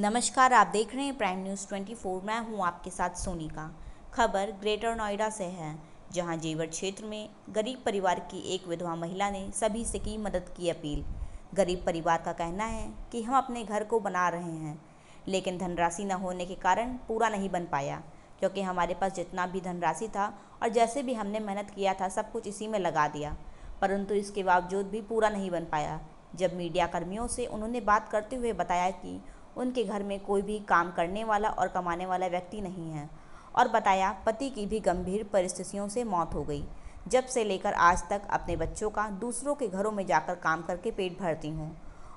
नमस्कार, आप देख रहे हैं प्राइम न्यूज़ 24। मैं हूं आपके साथ सोनिका। खबर ग्रेटर नोएडा से है, जहां जेवर क्षेत्र में गरीब परिवार की एक विधवा महिला ने सभी से की मदद की अपील। गरीब परिवार का कहना है कि हम अपने घर को बना रहे हैं, लेकिन धनराशि न होने के कारण पूरा नहीं बन पाया, क्योंकि हमारे पास जितना भी धनराशि था और जैसे भी हमने मेहनत किया था सब कुछ इसी में लगा दिया, परंतु इसके बावजूद भी पूरा नहीं बन पाया। जब मीडिया कर्मियों से उन्होंने बात करते हुए बताया कि उनके घर में कोई भी काम करने वाला और कमाने वाला व्यक्ति नहीं है, और बताया पति की भी गंभीर परिस्थितियों से मौत हो गई। जब से लेकर आज तक अपने बच्चों का दूसरों के घरों में जाकर काम करके पेट भरती हूँ,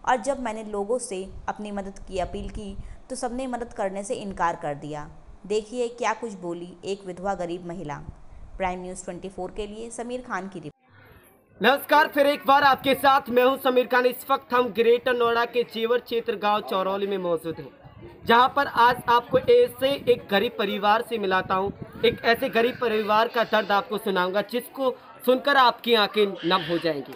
और जब मैंने लोगों से अपनी मदद की अपील की तो सबने मदद करने से इनकार कर दिया। देखिए क्या कुछ बोली एक विधवा गरीब महिला। प्राइम न्यूज़ 24 के लिए समीर खान की रिपोर्ट। नमस्कार, फिर एक बार आपके साथ मैं हूं समीर खान। इस वक्त हम ग्रेटर नोएडा के जेवर क्षेत्र गांव चौरौली में मौजूद हैं, जहां पर आज आपको ऐसे एक गरीब परिवार से मिलाता हूं। एक ऐसे गरीब परिवार का दर्द आपको सुनाऊंगा जिसको सुनकर आपकी आंखें नम हो जाएंगी।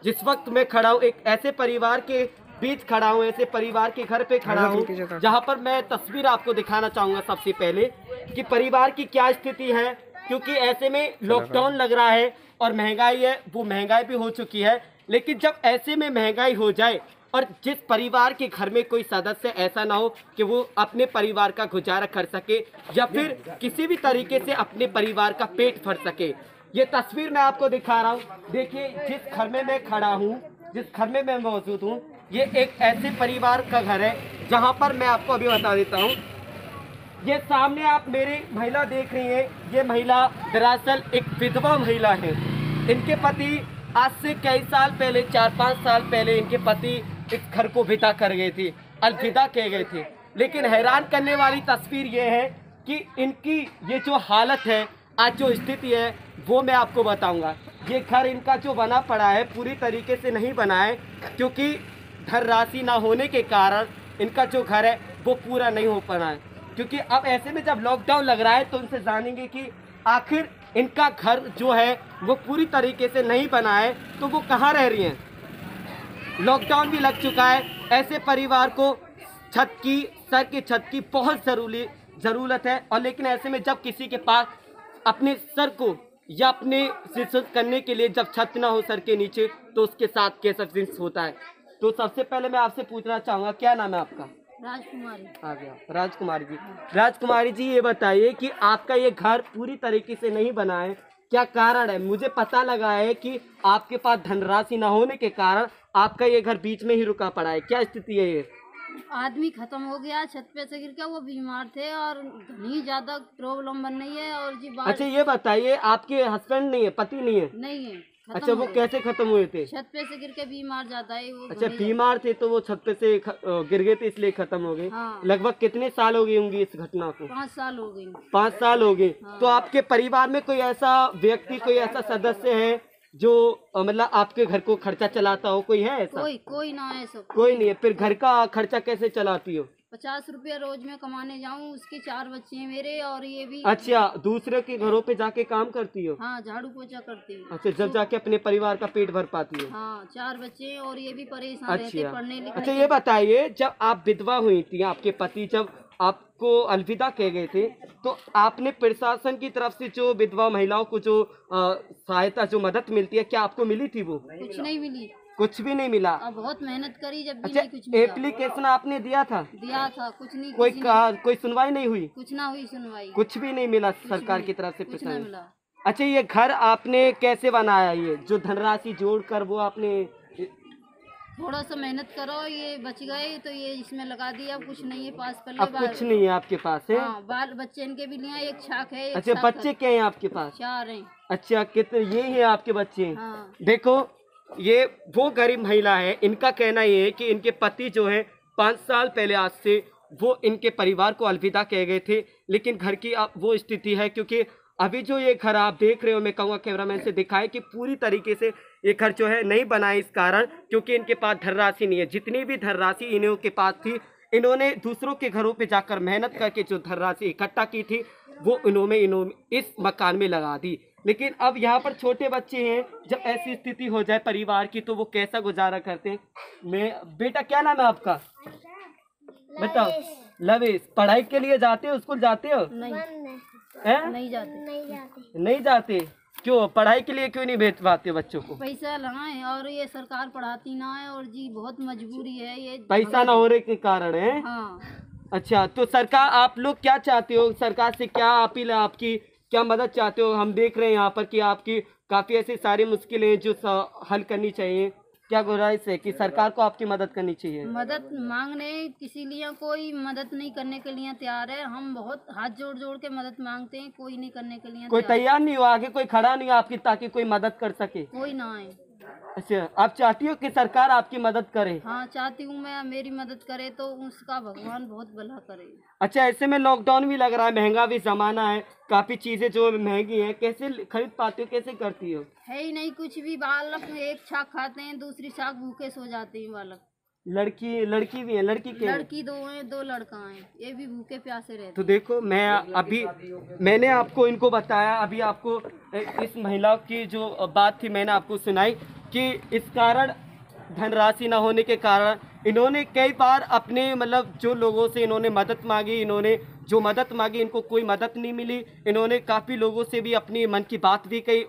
जिस वक्त मैं खड़ा हूं एक ऐसे परिवार के बीच खड़ा हूं, ऐसे परिवार के घर पे खड़ा हूं, जहां पर मैं तस्वीर आपको दिखाना चाहूँगा सबसे पहले कि परिवार की क्या स्थिति है, क्योंकि ऐसे में लॉकडाउन लग रहा है और महंगाई है, वो महंगाई भी हो चुकी है। लेकिन जब ऐसे में महंगाई हो जाए और जिस परिवार के घर में कोई सदस्य ऐसा ना हो कि वो अपने परिवार का गुजारा कर सके या फिर किसी भी तरीके से अपने परिवार का पेट भर सके, ये तस्वीर मैं आपको दिखा रहा हूँ। देखिए जिस घर में मैं खड़ा हूँ, जिस घर में मैं मौजूद हूँ, ये एक ऐसे परिवार का घर है जहाँ पर मैं आपको अभी बता देता हूँ। ये सामने आप मेरी महिला देख रही हैं, ये महिला दरअसल एक विधवा महिला है। इनके पति आज से कई साल पहले, 4-5 साल पहले इनके पति इस घर को विदा कर गए थे, अलविदा किए गए थे। लेकिन हैरान करने वाली तस्वीर ये है कि इनकी ये जो हालत है, आज जो स्थिति है, वो मैं आपको बताऊंगा। ये घर इनका जो बना पड़ा है पूरी तरीके से नहीं बना है, क्योंकि धनराशि ना होने के कारण इनका जो घर है वो पूरा नहीं हो पाना है। क्योंकि अब ऐसे में जब लॉकडाउन लग रहा है तो उनसे जानेंगे कि आखिर इनका घर जो है वो पूरी तरीके से नहीं बना है तो वो कहाँ रह रही हैं। लॉकडाउन भी लग चुका है, ऐसे परिवार को छत की, सर की छत की बहुत ज़रूरत है। और लेकिन ऐसे में जब किसी के पास अपने सर को या अपने से करने के लिए जब छत ना हो सर के नीचे, तो उसके साथ कैसा फील होता है। तो सबसे पहले मैं आपसे पूछना चाहूँगा, क्या नाम है आपका? राजकुमारी। आ गया राजकुमारी जी। राजकुमारी जी, ये बताइए कि आपका ये घर पूरी तरीके से नहीं बना है, क्या कारण है? मुझे पता लगा है कि आपके पास धनराशि न होने के कारण आपका ये घर बीच में ही रुका पड़ा है, क्या स्थिति है ये? आदमी खत्म हो गया, छत पे से गिर के, वो बीमार थे और घनी ज्यादा प्रॉब्लम बन रही है। और जी अच्छा ये बताइए, आपके हस्बैंड नहीं है, पति नहीं है? नहीं है। अच्छा, वो कैसे खत्म हुए थे? छत पे से गिर के बीमार जाता है वो। अच्छा, बीमार थे तो वो छत पे से गिर गए थे इसलिए खत्म हो गए। हाँ। लगभग कितने साल हो गए होंगे इस घटना को? 5 साल हो गए। 5 साल हो गए। हाँ। तो आपके परिवार में कोई ऐसा व्यक्ति, कोई ऐसा सदस्य है जो मतलब आपके घर को खर्चा चलाता हो? कोई है ऐसा? कोई ना है सब। कोई नहीं है। फिर घर का खर्चा कैसे चलाती हो? 50 रुपया रोज में कमाने जाऊँ, उसके 4 बच्चे हैं मेरे और ये भी। अच्छा, दूसरे के घरों पे जाके काम करती हो? हाँ, झाड़ू पोछा करती हूँ। अच्छा, जब जाके अपने परिवार का पेट भर पाती हो? हाँ, 4 बच्चे हैं और ये भी परेशान रहते पढ़ने लिखने। अच्छा ये बताइए, जब आप विधवा हुई थी, आपके पति जब आपको अलविदा किए गए थे, तो आपने प्रशासन की तरफ से जो विधवा महिलाओं को जो सहायता, जो मदद मिलती है, क्या आपको मिली थी? वो कुछ नहीं मिली। कुछ भी नहीं मिला? अब बहुत मेहनत करी जब भी अच्छा, नहीं कुछ मिला। एप्लीकेशन आपने दिया था? दिया था, कुछ नहीं। कोई सुनवाई नहीं हुई? कुछ ना हुई सुनवाई। कुछ भी नहीं मिला सरकार की तरफ से? कुछ ना मिला। अच्छा, ये घर आपने कैसे बनाया? ये जो धनराशि जोड़कर वो आपने थोड़ा सा मेहनत करो, ये बच गए तो ये इसमें लगा दिया। अब कुछ नहीं है पास पल्ले। अब कुछ नहीं है आपके पास है? हाँ, बाल बच्चे इनके भी लिए, एक छाक है। अच्छा, बच्चे क्या हैं आपके पास? 4 हैं। अच्छा, कितने? ये हैं आपके बच्चे? हाँ। देखो, ये वो गरीब महिला है, इनका कहना ये है कि इनके पति जो है 5 साल पहले आज से वो इनके परिवार को अलविदा कह गए थे। लेकिन घर की अब वो स्थिति है, क्योंकि अभी जो ये घर आप देख रहे हो, मैं कहूँगा कैमरामैन से दिखाए कि पूरी तरीके से ये घर जो है नहीं बना है, इस कारण क्योंकि इनके पास धनराशि नहीं है। जितनी भी धनराशि इन्हों के पास थी, इन्होंने दूसरों के घरों पे जाकर मेहनत करके जो धनराशि इकट्ठा की थी वो इन्होंने इस मकान में लगा दी। लेकिन अब यहाँ पर छोटे बच्चे हैं, जब ऐसी स्थिति हो जाए परिवार की तो वो कैसा गुजारा करते हैं। मैं बेटा, क्या नाम है आपका? बताओ। लवेश, पढ़ाई के लिए जाते हो, स्कूल जाते हो? नहीं हैं? नहीं जाते। नहीं जाते? क्यों? पढ़ाई के लिए क्यों नहीं भेज पाते बच्चों को? पैसा लगाए और ये सरकार पढ़ाती ना है, और जी बहुत मजबूरी है ये। पैसा ना होने के कारण है। हाँ। अच्छा, तो सरकार, आप लोग क्या चाहते हो? सरकार से क्या अपील है आपकी? क्या मदद चाहते हो? हम देख रहे हैं यहाँ पर कि आपकी काफी ऐसी सारी मुश्किलें जो हल करनी चाहिए। क्या गुजारिश है कि सरकार को आपकी मदद करनी चाहिए? मदद मांगने किसी लिए कोई मदद नहीं करने के लिए तैयार है। हम बहुत हाथ जोड़ जोड़ के मदद मांगते हैं, कोई नहीं करने के लिए कोई तैयार नहीं हो, आगे कोई खड़ा नहीं हो आपकी ताकि कोई मदद कर सके? कोई ना आए। अच्छा, आप चाहती हो कि सरकार आपकी मदद करे? हाँ चाहती हूँ मैं, मेरी मदद करे तो उसका भगवान बहुत भला करे। अच्छा, ऐसे में लॉकडाउन भी लग रहा है, महंगा भी जमाना है, काफी चीजें जो महंगी हैं, कैसे खरीद पाती हो, कैसे करती हो? है ही नहीं कुछ भी। बालक एक छाक खाते हैं, दूसरी छाक भूखे सो जाते हैं बालक। लड़की भी है? लड़की क्या है? लड़की 2 हैं, 2 लड़का हैं, ये भी भूखे प्यासे रहते। तो देखो, मैंने आपको इनको बताया, अभी आपको इस महिला की जो बात थी मैंने आपको सुनाई कि इस कारण धनराशि न होने के कारण इन्होंने कई बार अपने मतलब जो लोगों से इन्होंने मदद मांगी, इन्होंने जो मदद मांगी इनको कोई मदद नहीं मिली। इन्होंने काफ़ी लोगों से भी अपनी मन की बात भी कही,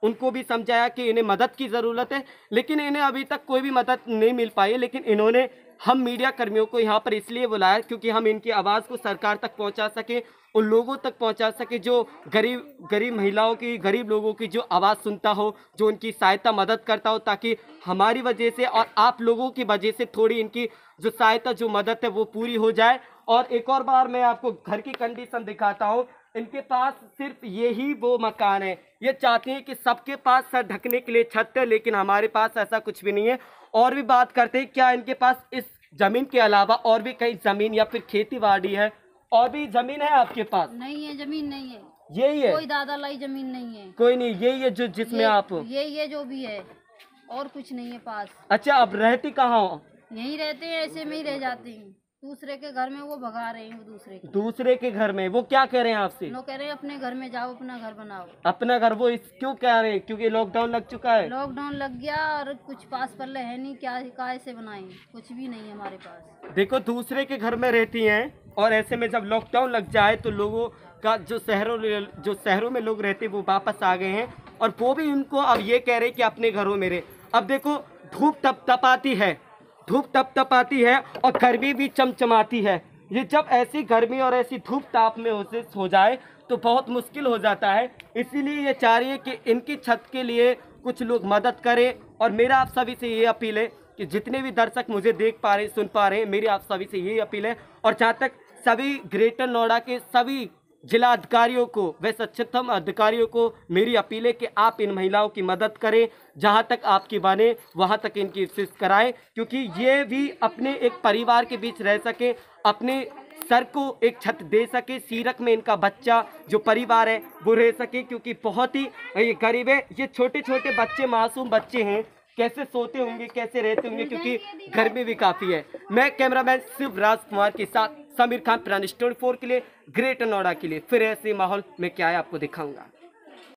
उनको भी समझाया कि इन्हें मदद की ज़रूरत है, लेकिन इन्हें अभी तक कोई भी मदद नहीं मिल पाई। लेकिन इन्होंने हम मीडिया कर्मियों को यहाँ पर इसलिए बुलाया क्योंकि हम इनकी आवाज़ को सरकार तक पहुँचा सकें, उन लोगों तक पहुँचा सके जो गरीब महिलाओं की, गरीब लोगों की जो आवाज़ सुनता हो, जो उनकी सहायता मदद करता हो, ताकि हमारी वजह से और आप लोगों की वजह से थोड़ी इनकी जो सहायता, जो मदद है वो पूरी हो जाए। और एक और बार मैं आपको घर की कंडीशन दिखाता हूँ। इनके पास सिर्फ यही वो मकान है। ये चाहते हैं कि सबके पास सर ढकने के लिए छत है, लेकिन हमारे पास ऐसा कुछ भी नहीं है। और भी बात करते हैं, क्या इनके पास इस ज़मीन के अलावा और भी कहीं ज़मीन या फिर खेती बाड़ी है? और भी ज़मीन है आपके पास? नहीं है, ज़मीन नहीं है। यही है? कोई दादा लाई ज़मीन नहीं है। कोई नहीं, यही है जो जिसमें आप? यही है जो भी है, और कुछ नहीं है पास। अच्छा, अब रहती कहाँ हो? यहीं रहते हैं, ऐसे में ही रह जाते हैं। दूसरे के घर में वो भगा रहे हैं, वो दूसरे के घर में। वो क्या कह रहे हैं आपसे? वो कह रहे हैं अपने घर में जाओ, अपना घर बनाओ। अपना घर? वो क्यों कह रहे हैं? क्योंकि लॉकडाउन लग चुका है। लॉकडाउन लग गया और कुछ पास पल्ले है नहीं, क्या कैसे बनाएं? कुछ भी नहीं है हमारे पास। देखो, दूसरे के घर में रहती हैं, और ऐसे में जब लॉकडाउन लग जाए तो लोगों का जो शहरों में लोग रहते वो वापस आ गए हैं, और वो भी उनको अब ये कह रहे हैं कि अपने घरों में रहे। अब देखो, धूप तपतपाती है और गर्मी भी चमचमाती है। ये जब ऐसी गर्मी और ऐसी धूप ताप में हो जाए तो बहुत मुश्किल हो जाता है। इसीलिए ये चाह रही है कि इनकी छत के लिए कुछ लोग मदद करें। और मेरा आप सभी से ये अपील है कि जितने भी दर्शक मुझे देख पा रहे, सुन पा रहे हैं, मेरी आप सभी से ये अपील है, और जहाँ तक सभी ग्रेटर नोएडा के सभी जिला अधिकारियों को व सक्षम अधिकारियों को मेरी अपील है कि आप इन महिलाओं की मदद करें। जहां तक आपकी बने वहां तक इनकी असिस्ट कराएं, क्योंकि ये भी अपने एक परिवार के बीच रह सके, अपने सर को एक छत दे सके, सीरक में इनका बच्चा जो परिवार है वो रह सके, क्योंकि बहुत ही ये गरीब है। ये छोटे छोटे बच्चे, मासूम बच्चे हैं, कैसे सोते होंगे, कैसे रहते होंगे, क्योंकि गर्मी भी काफ़ी है। मैं कैमरामैन शिवराज कुमार के साथ समीर खान, प्राण 24 के लिए, ग्रेटर नोएडा के लिए फिर ऐसे माहौल में क्या है आपको दिखाऊंगा।